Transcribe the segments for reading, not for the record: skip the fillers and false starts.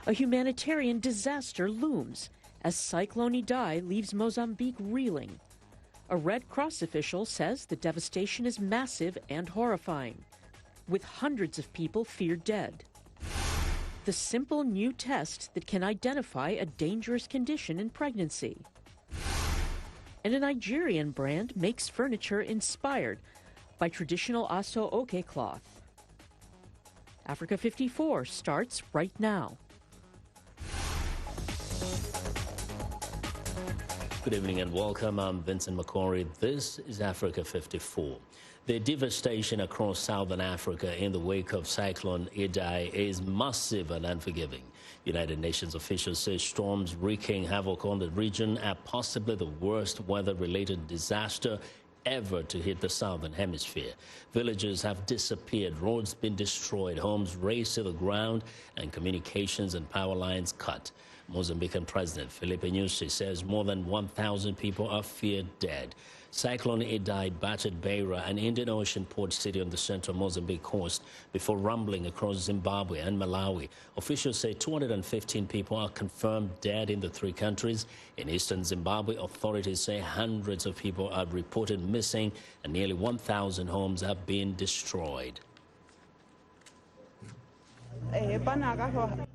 A humanitarian disaster looms as Cyclone Idai leaves Mozambique reeling. A Red Cross official says the devastation is massive and horrifying, with hundreds of people feared dead. The simple new test that can identify a dangerous condition in pregnancy. And a Nigerian brand makes furniture inspired by traditional Aso Oke cloth. Africa 54 starts right now. Good evening and welcome. I'm Vincent McCory. This is Africa 54. The devastation across southern Africa in the wake of Cyclone Idai is massive and unforgiving. United Nations officials say storms wreaking havoc on the region are possibly the worst weather-related disaster ever to hit the southern hemisphere. Villages have disappeared, roads been destroyed, homes razed to the ground, and communications and power lines cut. Mozambican President Filipe Nyusi says more than 1,000 people are feared dead. Cyclone Idai battered Beira, an Indian Ocean port city on the central Mozambique coast, before rumbling across Zimbabwe and Malawi. Officials say 215 people are confirmed dead in the three countries. In eastern Zimbabwe, authorities say hundreds of people are reported missing and nearly 1,000 homes have been destroyed.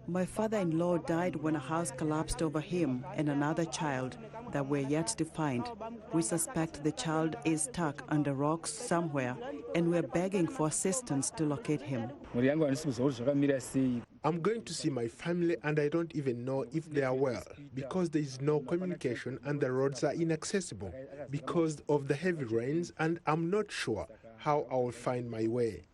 My father-in-law died when a house collapsed over him and another child that we're yet to find. We suspect the child is stuck under rocks somewhere, and we're begging for assistance to locate him. I'm going to see my family and I don't even know if they are well, because there is no communication and the roads are inaccessible because of the heavy rains, and I'm not sure how I will find my way.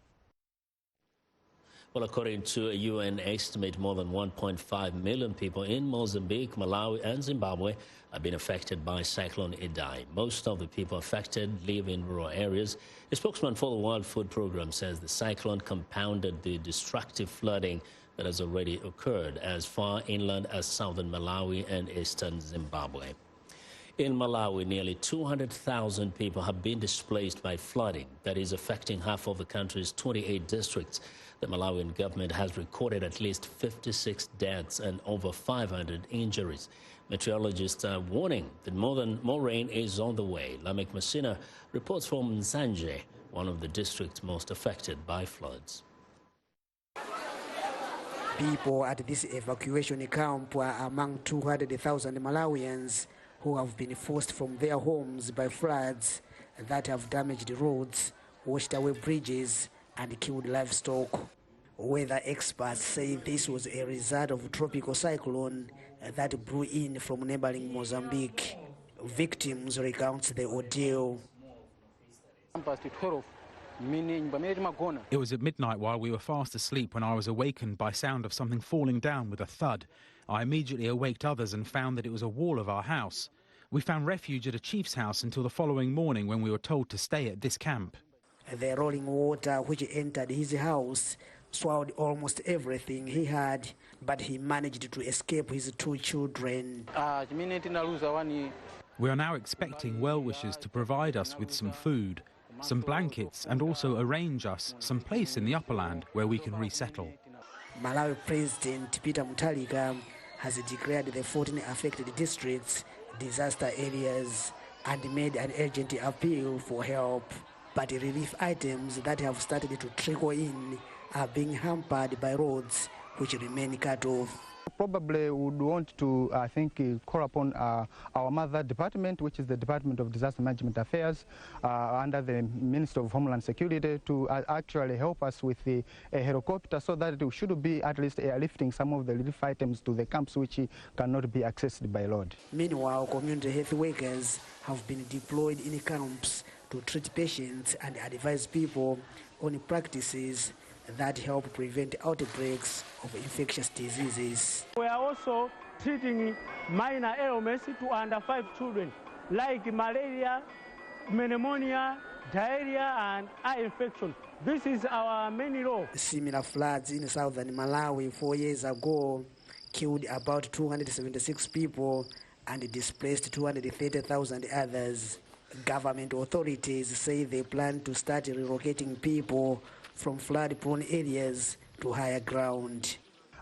Well, according to a UN estimate, more than 1.5 million people in Mozambique, Malawi, and Zimbabwe have been affected by Cyclone Idai. Most of the people affected live in rural areas. A spokesman for the World Food Programme says the cyclone compounded the destructive flooding that has already occurred as far inland as southern Malawi and eastern Zimbabwe. In Malawi, nearly 200,000 people have been displaced by flooding that is affecting half of the country's 28 districts. The Malawian government has recorded at least 56 deaths and over 500 injuries. Meteorologists are warning that more rain is on the way. Lamek Masina reports from Nsanje, one of the districts most affected by floods. People at this evacuation camp are among 200,000 Malawians who have been forced from their homes by floods that have damaged roads, washed away bridges, and killed livestock. Weather experts say this was a result of a tropical cyclone that blew in from neighboring Mozambique. Victims recount the ordeal. It was at midnight while we were fast asleep when I was awakened by sound of something falling down with a thud. I immediately awaked others and found that it was a wall of our house. We found refuge at a chief's house until the following morning when we were told to stay at this camp. The rolling water which entered his house swallowed almost everything he had, but he managed to escape his two children. We are now expecting well-wishers to provide us with some food, some blankets, and also arrange us some place in the upperland where we can resettle. Malawi President Peter Mutharika has declared the 14 affected districts disaster areas and made an urgent appeal for help. But relief items that have started to trickle in are being hampered by roads which remain cut off. Probably would want to, call upon our mother department, which is the Department of Disaster Management Affairs, under the Minister of Homeland Security, to actually help us with a helicopter so that it should be at least airlifting some of the relief items to the camps which cannot be accessed by road. Meanwhile, community health workers have been deployed in camps to treat patients and advise people on practices that help prevent outbreaks of infectious diseases. We are also treating minor ailments to under 5 children, like malaria, pneumonia, diarrhea, and eye infection. This is our main role. Similar floods in southern Malawi 4 years ago killed about 276 people and displaced 230,000 others. Government authorities say they plan to start relocating people from flood-prone areas to higher ground.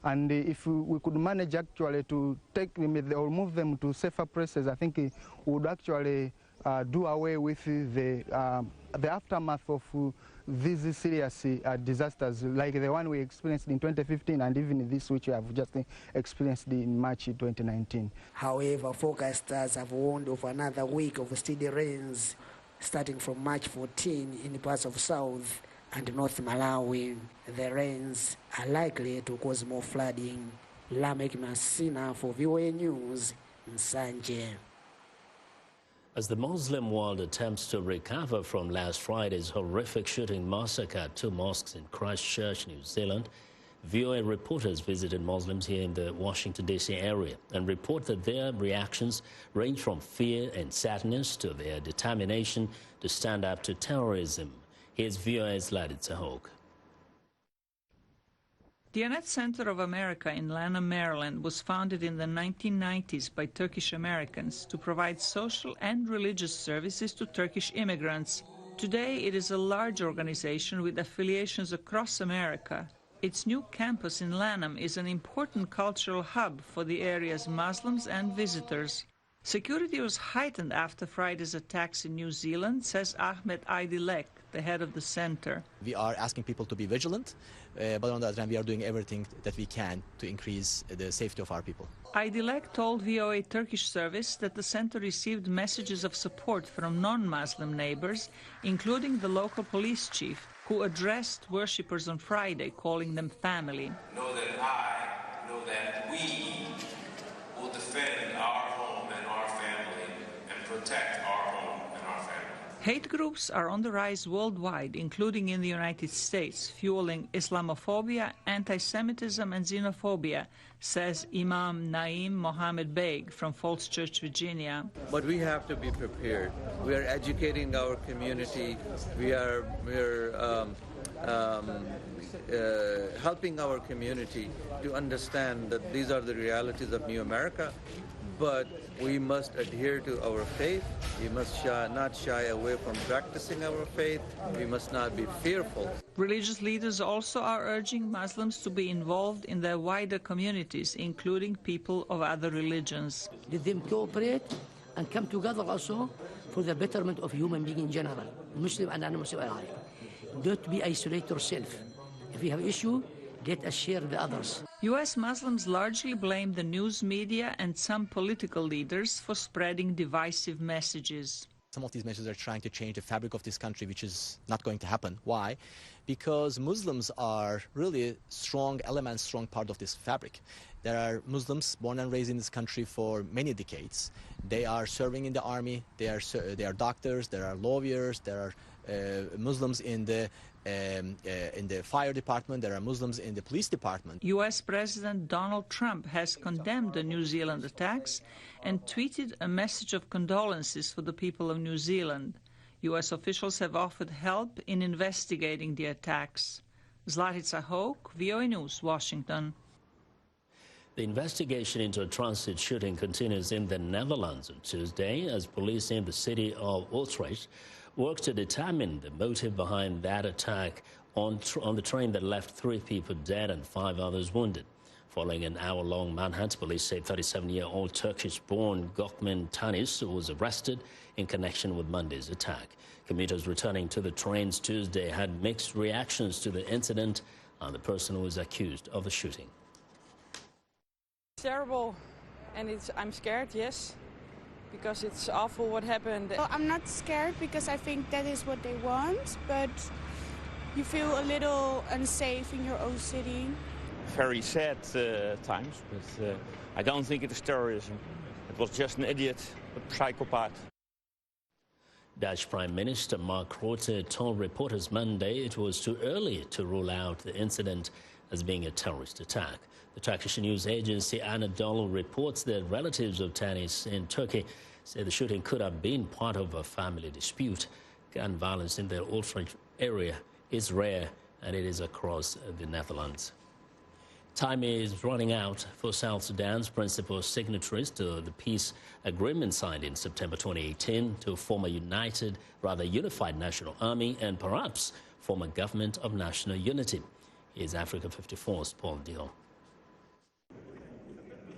And if we could manage actually to take them or move them to safer places, I think it would actually do away with the aftermath of these serious disasters like the one we experienced in 2015 and even this which we have just experienced in March 2019. However, forecasters have warned of another week of steady rains starting from March 14 in parts of South and North Malawi. The rains are likely to cause more flooding. Lamek Masina for VOA News, Nsanje. As the Muslim world attempts to recover from last Friday's horrific shooting massacre at two mosques in Christchurch, New Zealand, VOA reporters visited Muslims here in the Washington, D.C. area and report that their reactions range from fear and sadness to their determination to stand up to terrorism. Here's VOA's Laditza Hogue. The Annette Center of America in Lanham, Maryland was founded in the 1990s by Turkish Americans to provide social and religious services to Turkish immigrants. Today it is a large organization with affiliations across America. Its new campus in Lanham is an important cultural hub for the area's Muslims and visitors. Security was heightened after Friday's attacks in New Zealand, says Ahmed Aydilek, the head of the center. We are asking people to be vigilant, but on the other hand, we are doing everything that we can to increase the safety of our people. Aydilek told VOA Turkish service that the center received messages of support from non-Muslim neighbors, including the local police chief, who addressed worshippers on Friday, calling them family. Know that we will defend our home and our family and protect our home and our family. Hate groups are on the rise worldwide, including in the United States, fueling Islamophobia, anti-Semitism and xenophobia, says Imam Naim Mohammed Beg from Falls Church, Virginia. But we have to be prepared. We are educating our community. We're helping our community to understand that these are the realities of New America. But we must adhere to our faith. We must not shy away from practicing our faith. We must not be fearful. Religious leaders also are urging Muslims to be involved in their wider communities, including people of other religions. Let them cooperate and come together also for the betterment of human beings in general, Muslim and non-Muslim alike. Don't be isolate yourself. If you have an issue, let us share the others. U.S. Muslims largely blame the news media and some political leaders for spreading divisive messages. Some of these messages are trying to change the fabric of this country, which is not going to happen. Why? Because Muslims are really a strong element, strong part of this fabric. There are Muslims born and raised in this country for many decades. They are serving in the army, they are doctors, there are lawyers, there are Muslims in the fire department, there are Muslims in the police department. U.S. President Donald Trump has condemned the New Zealand attacks and tweeted a message of condolences for the people of New Zealand. U.S. officials have offered help in investigating the attacks. Zlatica Hoke, VOA News, Washington. The investigation into a transit shooting continues in the Netherlands on Tuesday as police in the city of Utrecht work to determine the motive behind that attack on the train that left 3 people dead and 5 others wounded. Following an hour-long manhunt, police say 37-year-old Turkish-born Gökmen Tanis was arrested in connection with Monday's attack. Commuters returning to the trains Tuesday had mixed reactions to the incident, and the person was accused of the shooting. It's terrible, and I'm scared, yes, because it's awful what happened. Well, I'm not scared because I think that is what they want, but you feel a little unsafe in your own city. Very sad times, but I don't think it is terrorism. It was just an idiot, a psychopath. Dutch Prime Minister Mark Rutte told reporters Monday it was too early to rule out the incident as being a terrorist attack. The Turkish news agency Anadolu reports that relatives of Tanis in Turkey say the shooting could have been part of a family dispute. Gun violence in the Utrecht area is rare, and it is across the Netherlands. Time is running out for South Sudan's principal signatories to the peace agreement signed in September 2018 to form a unified national army and perhaps form a government of national unity. Here's Africa 54's Paul Dion.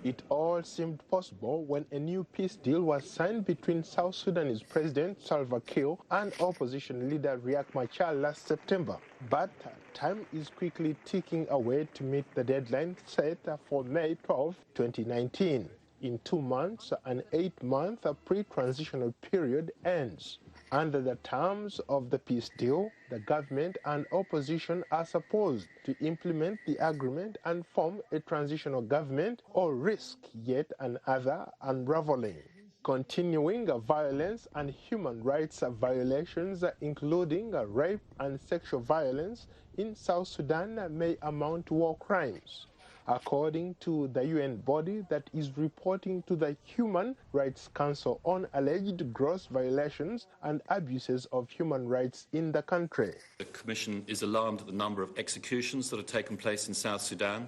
It all seemed possible when a new peace deal was signed between South Sudanese President Salva Kiir and opposition leader Riek Machar last September. But time is quickly ticking away to meet the deadline set for May 12, 2019. In 2 months, an 8-month pre-transitional period ends. Under the terms of the peace deal, the government and opposition are supposed to implement the agreement and form a transitional government or risk yet another unraveling. Continuing violence and human rights violations, including rape and sexual violence in South Sudan, may amount to war crimes, according to the UN body that is reporting to the Human Rights Council on alleged gross violations and abuses of human rights in the country. The Commission is alarmed at the number of executions that have taken place in South Sudan.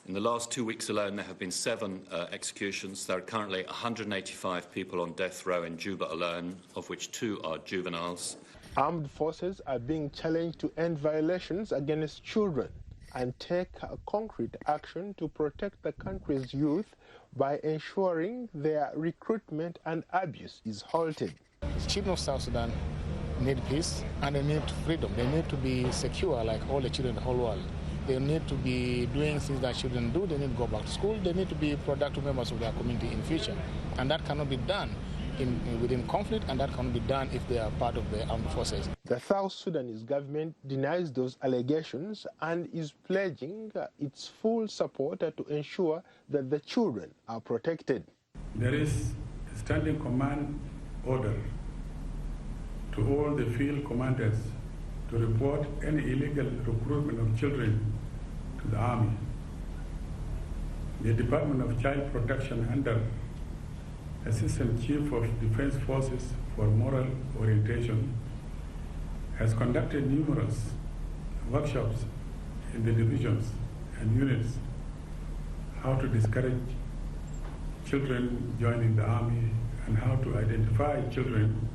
In the last 2 weeks alone, there have been 7 executions. There are currently 185 people on death row in Juba alone, of which 2 are juveniles. Armed forces are being challenged to end violations against children and take concrete action to protect the country's youth by ensuring their recruitment and abuse is halted. The children of South Sudan need peace and they need freedom. They need to be secure like all the children in the whole world. They need to be doing things that children do. They need to go back to school. They need to be productive members of their community in future. And that cannot be done within conflict, and that can be done if they are part of the armed forces. The South Sudanese government denies those allegations and is pledging its full support to ensure that the children are protected. There is a standing command order to all the field commanders to report any illegal recruitment of children to the army. The Department of Child Protection under Assistant Chief of Defense Forces for Moral Orientation has conducted numerous workshops in the divisions and units how to discourage children joining the army and how to identify children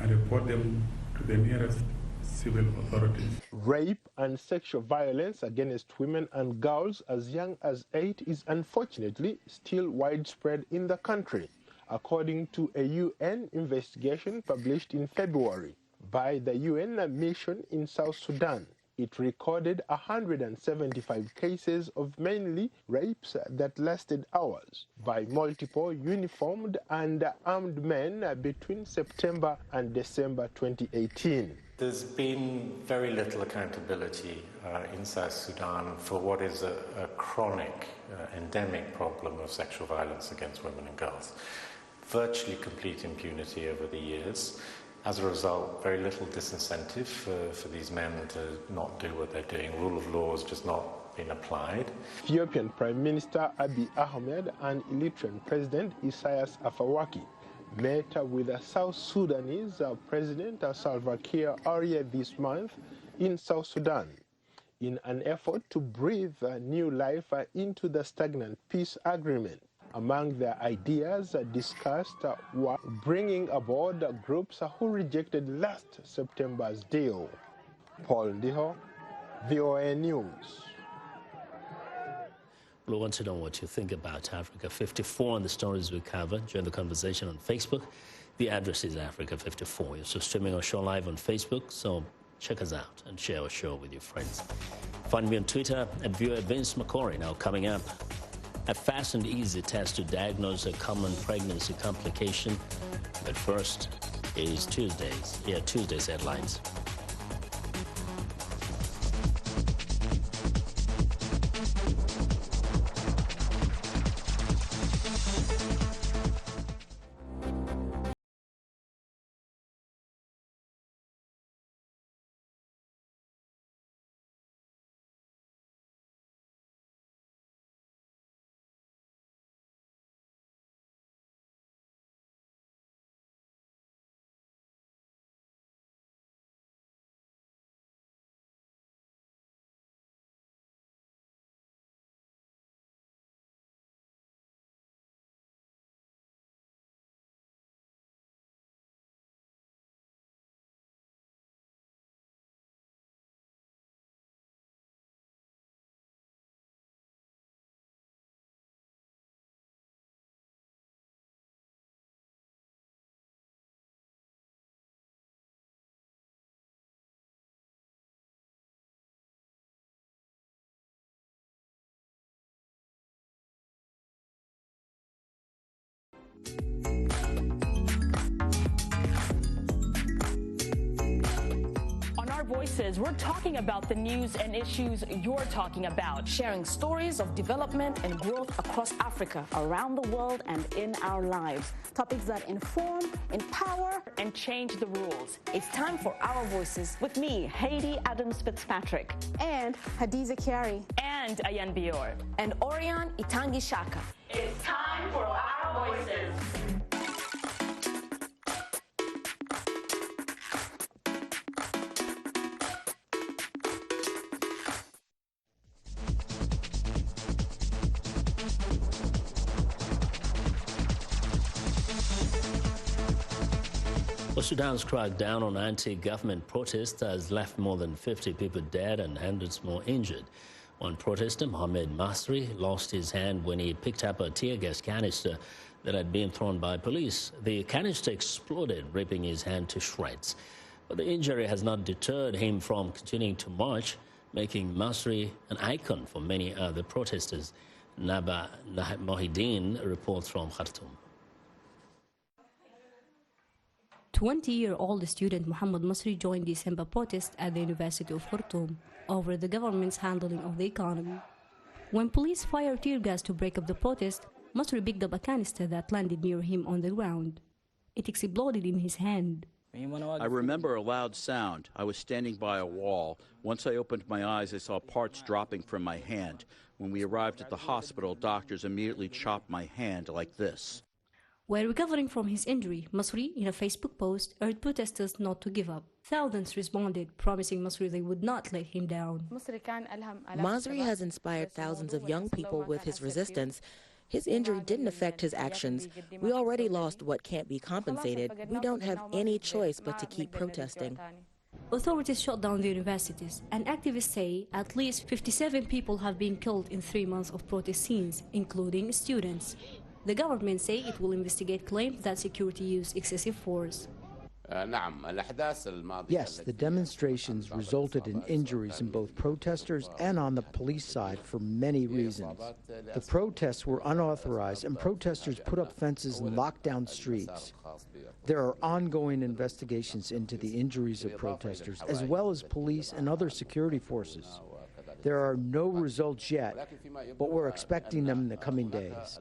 and report them to the nearest civil authorities. Rape and sexual violence against women and girls as young as 8 is unfortunately still widespread in the country, according to a UN investigation published in February by the UN mission in South Sudan. It recorded 175 cases of mainly rapes that lasted hours by multiple uniformed and armed men between September and December 2018. There's been very little accountability in South Sudan for what is a chronic, endemic problem of sexual violence against women and girls. Virtually complete impunity over the years. As a result, very little disincentive for these men to not do what they're doing. Rule of law has just not been applied. Ethiopian Prime Minister Abiy Ahmed and Eritrean President Isaias Afwerki met with the South Sudanese President Salva Kiir earlier this month in South Sudan in an effort to breathe new life into the stagnant peace agreement. Among the ideas discussed were bringing aboard groups who rejected last September's deal. Paul Ndiho, VOA News. We want to know what you think about Africa 54 and the stories we cover. Join the conversation on Facebook. The address is Africa 54. You're still streaming our show live on Facebook, so check us out and share our show with your friends. Find me on Twitter at viewer Vince McCory. Now coming up, a fast and easy test to diagnose a common pregnancy complication. But first is Tuesday's headlines. Our Voices, we're talking about the news and issues you're talking about, sharing stories of development and growth across Africa, around the world, and in our lives. Topics that inform, empower, and change the rules. It's time for Our Voices with me, Haiti Adams Fitzpatrick, and Hadiza Kiari, and Ayan Bior, and Orion Itangi Shaka. It's time for Our Voices. Well, Sudan's crackdown on anti-government protests has left more than 50 people dead and hundreds more injured. One protester, Mohamed Masri, lost his hand when he picked up a tear gas canister that had been thrown by police. The canister exploded, ripping his hand to shreds. But the injury has not deterred him from continuing to march, making Masri an icon for many other protesters. Naba Mohideen reports from Khartoum. 20-year-old student Mohamed Masri joined the December protest at the University of Khartoum over the government's handling of the economy. When police fired tear gas to break up the protest, Masri picked up a canister that landed near him on the ground. It exploded in his hand. I remember a loud sound. I was standing by a wall. Once I opened my eyes, I saw parts dropping from my hand. When we arrived at the hospital, doctors immediately chopped my hand like this. While recovering from his injury, Masri, in a Facebook post, urged protesters not to give up. Thousands responded, promising Masri they would not let him down. Masri has inspired thousands of young people with his resistance. His injury didn't affect his actions. We already lost what can't be compensated. We don't have any choice but to keep protesting. Authorities shut down the universities, and activists say at least 57 people have been killed in 3 months of protest scenes, including students. The government say it will investigate claims that security used excessive force. Yes, the demonstrations resulted in injuries in both protesters and on the police side for many reasons. The protests were unauthorized and protesters put up fences and locked down streets. There are ongoing investigations into the injuries of protesters, as well as police and other security forces. There are no results yet, but we're expecting them in the coming days.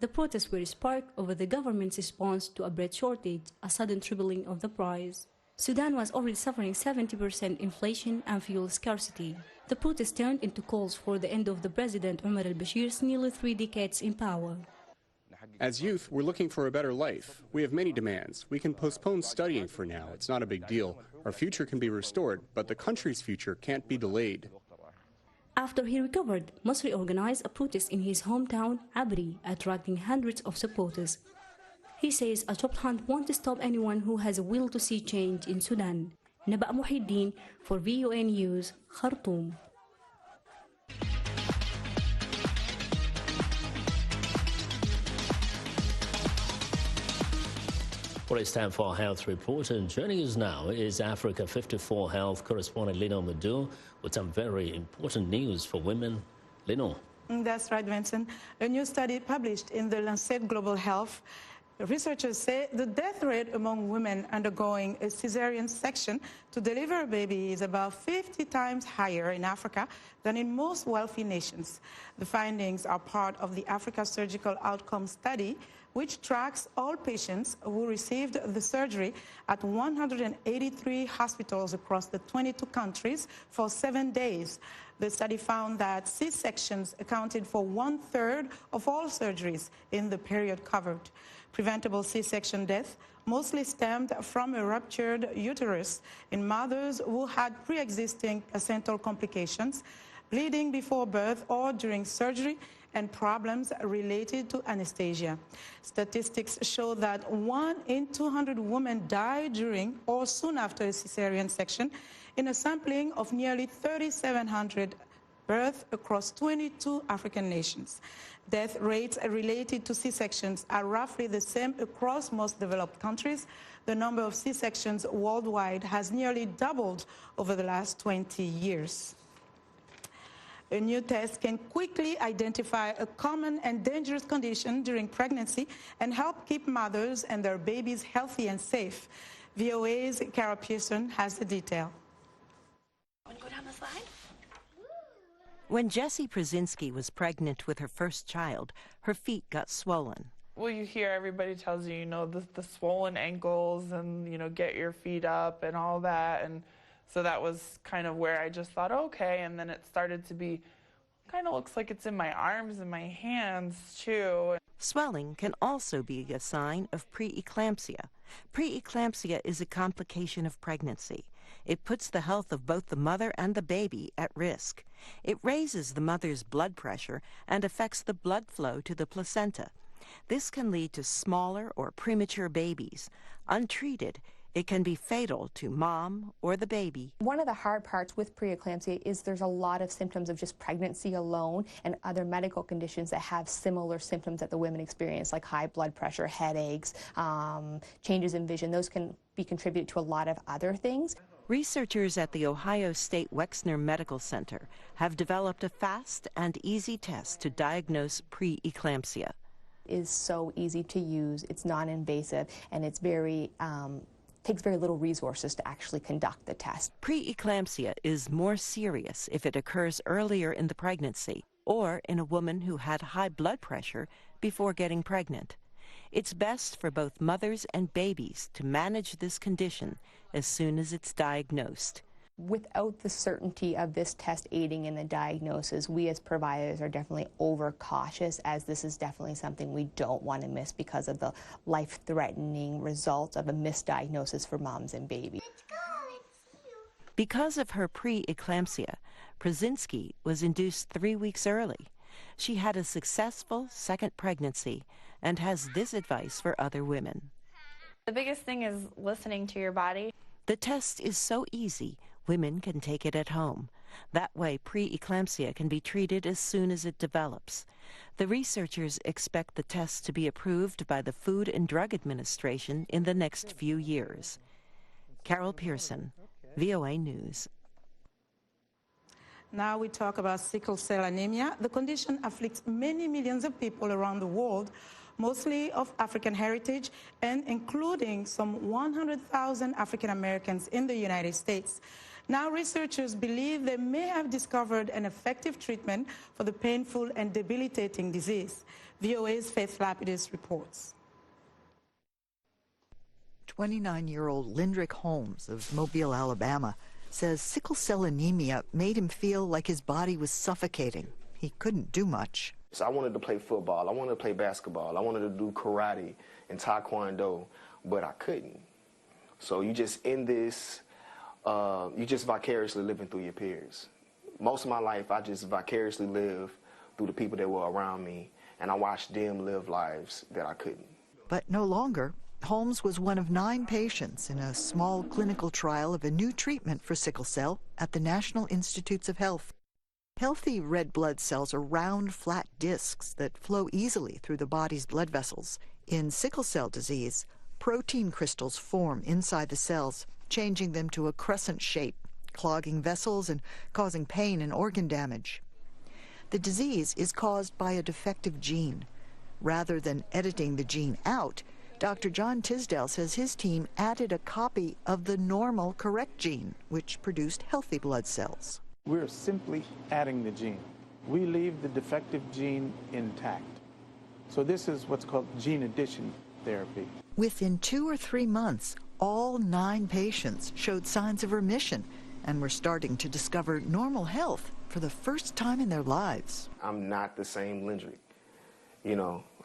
The protests were sparked over the government's response to a bread shortage, a sudden tripling of the price. Sudan was already suffering 70% inflation and fuel scarcity. The protests turned into calls for the end of the President Omar al-Bashir's nearly 3 decades in power. As youth, we're looking for a better life. We have many demands. We can postpone studying for now. It's not a big deal. Our future can be restored, but the country's future can't be delayed. After he recovered, Masri organized a protest in his hometown, Abri, attracting hundreds of supporters. He says a top hand wants to stop anyone who has a will to see change in Sudan. Naba Mohideen for VOA News, Khartoum. Well, it's time for our health report, and joining us now is Africa 54 health correspondent Lino Madu with some very important news for women. Lino. That's right, Vincent. A new study published in the Lancet Global Health, researchers say the death rate among women undergoing a cesarean section to deliver a baby is about 50 times higher in Africa than in most wealthy nations. The findings are part of the Africa Surgical Outcome Study, which tracks all patients who received the surgery at 183 hospitals across the 22 countries for 7 days. The study found that C-sections accounted for 1/3 of all surgeries in the period covered. Preventable C-section death mostly stemmed from a ruptured uterus in mothers who had pre-existing placental complications, bleeding before birth or during surgery, and problems related to anesthesia. Statistics show that 1 in 200 women die during or soon after a cesarean section in a sampling of nearly 3,700 births across 22 African nations. Death rates related to C-sections are roughly the same across most developed countries. The number of C-sections worldwide has nearly doubled over the last 20 years. A new test can quickly identify a common and dangerous condition during pregnancy and help keep mothers and their babies healthy and safe. VOA's Cara Pearson has the detail. fine? When Jessie Przinski was pregnant with her first child, her feet got swollen. Well, you hear everybody tells you, the swollen ankles and, get your feet up and all that. And so that was kind of where I just thought, okay. And then it started to be, kind of looks like it's in my arms and my hands too. Swelling can also be a sign of preeclampsia. Preeclampsia is a complication of pregnancy. It puts the health of both the mother and the baby at risk. It raises the mother's blood pressure and affects the blood flow to the placenta. This can lead to smaller or premature babies. Untreated, it can be fatal to mom or the baby. One of the hard parts with preeclampsia is there's a lot of symptoms of just pregnancy alone and other medical conditions that have similar symptoms that the women experience, like high blood pressure, headaches, changes in vision. Those can be contributed to a lot of other things. Researchers at the Ohio State Wexner Medical Center have developed a fast and easy test to diagnose preeclampsia. It is so easy to use, it's non-invasive, and it's takes very little resources to actually conduct the test. Preeclampsia is more serious if it occurs earlier in the pregnancy or in a woman who had high blood pressure before getting pregnant. It's best for both mothers and babies to manage this condition as soon as it's diagnosed. Without the certainty of this test aiding in the diagnosis, we as providers are definitely overcautious, as this is definitely something we don't want to miss because of the life-threatening results of a misdiagnosis for moms and babies. Because of her preeclampsia, Przinski was induced 3 weeks early. She had a successful second pregnancy and has this advice for other women. The biggest thing is listening to your body. The test is so easy, women can take it at home. That way, preeclampsia can be treated as soon as it develops. The researchers expect the test to be approved by the Food and Drug Administration in the next few years. Carol Pearson, VOA News. Now we talk about sickle cell anemia. The condition afflicts many millions of people around the world, mostly of African heritage, and including some 100,000 African Americans in the United States. Now researchers believe they may have discovered an effective treatment for the painful and debilitating disease. VOA's Faith Lapidus reports. 29-year-old Lindrick Holmes of Mobile, Alabama, says sickle cell anemia made him feel like his body was suffocating. He couldn't do much. So I wanted to play football, I wanted to play basketball, I wanted to do karate and taekwondo, but I couldn't. So you just in this, you just vicariously living through your peers. Most of my life, I just vicariously live through the people that were around me, and I watched them live lives that I couldn't. But no longer. Holmes was one of 9 patients in a small clinical trial of a new treatment for sickle cell at the National Institutes of Health. Healthy red blood cells are round, flat discs that flow easily through the body's blood vessels. In sickle cell disease, protein crystals form inside the cells, changing them to a crescent shape, clogging vessels and causing pain and organ damage. The disease is caused by a defective gene. Rather than editing the gene out, Dr. John Tisdale says his team added a copy of the normal correct gene, which produced healthy blood cells. We're simply adding the gene. We leave the defective gene intact. So this is what's called gene addition therapy. Within 2 or 3 months, all 9 patients showed signs of remission and were starting to discover normal health for the first time in their lives. I'm not the same Lindrick,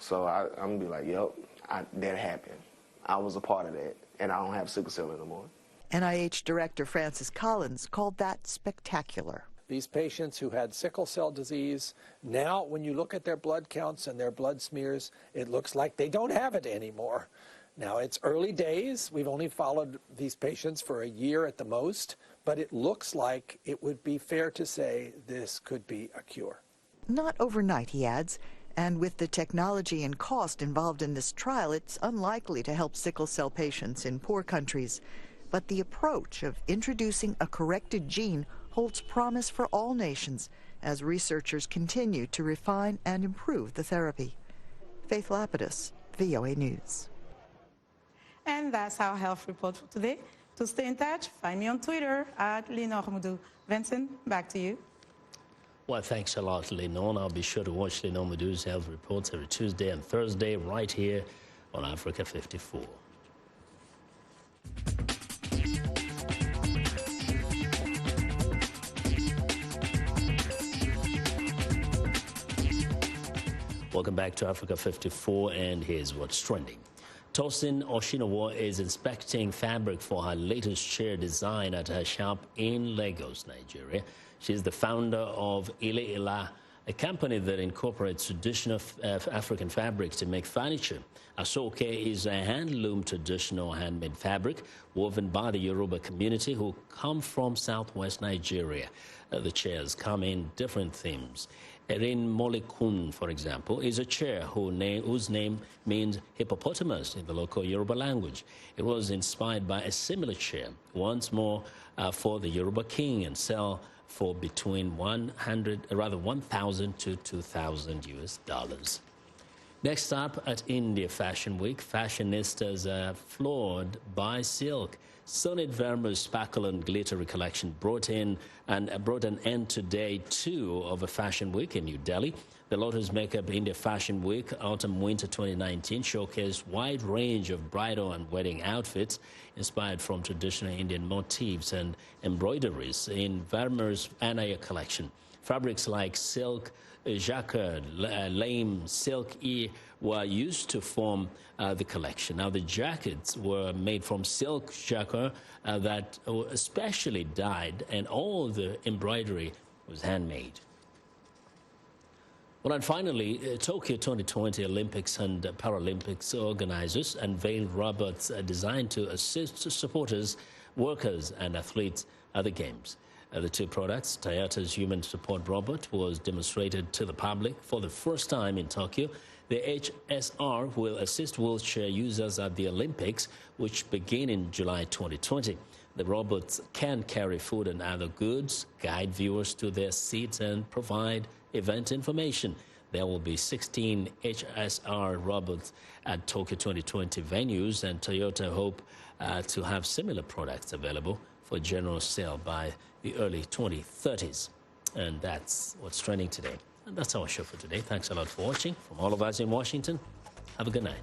so I'm going to be like, yep, that happened. I was a part of that, and I don't have sickle cell anymore. NIH Director Francis Collins called that spectacular. These patients who had sickle cell disease, now when you look at their blood counts and their blood smears, it looks like they don't have it anymore. Now, it's early days. We've only followed these patients for a year at the most, but it looks like it would be fair to say this could be a cure. Not overnight, he adds. And with the technology and cost involved in this trial, it's unlikely to help sickle cell patients in poor countries. But the approach of introducing a corrected gene holds promise for all nations as researchers continue to refine and improve the therapy. Faith Lapidus, VOA News. And that's our health report for today. To stay in touch, find me on Twitter at Lenore Moudou. Vincent, back to you. Well, thanks a lot, Lenore. I'll be sure to watch Lenore Moudou's health reports every Tuesday and Thursday right here on Africa 54. Welcome back to Africa 54, and here's what's trending. Tosin Oshinowo is inspecting fabric for her latest chair design at her shop in Lagos, Nigeria. She's the founder of Ile Ila, a company that incorporates traditional African fabrics to make furniture. Asoke is a handloom traditional handmade fabric woven by the Yoruba community who come from southwest Nigeria. The chairs come in different themes. Erin Molikun, for example, is a chair whose name means hippopotamus in the local Yoruba language. It was inspired by a similar chair, once more for the Yoruba king, and sell for between 1,000 to 2,000 US. Next up, at India Fashion Week, fashionistas are floored by silk. Sunit Verma's sparkle and glittery collection brought an end to day 2 of a fashion week in New Delhi. The Lotus Makeup India Fashion Week Autumn-Winter 2019 showcased wide range of bridal and wedding outfits inspired from traditional Indian motifs and embroideries in Verma's Anaya collection. Fabrics like silk, jacquard, lame, silk were used to form the collection. Now, the jackets were made from silk jacquard that were especially dyed, and all the embroidery was handmade. Well, and finally, Tokyo 2020 Olympics and Paralympics organizers unveiled robots designed to assist supporters, workers, and athletes at the Games. The two products, Toyota's human support robot, was demonstrated to the public for the first time in Tokyo. The HSR will assist wheelchair users at the Olympics, which begin in July 2020. The robots can carry food and other goods, guide viewers to their seats, and provide event information. There will be 16 HSR robots at Tokyo 2020 venues, and Toyota hope to have similar products available for general sale by the early 2030s. And that's what's trending today. And that's our show for today. Thanks a lot for watching. From all of us in Washington, have a good night.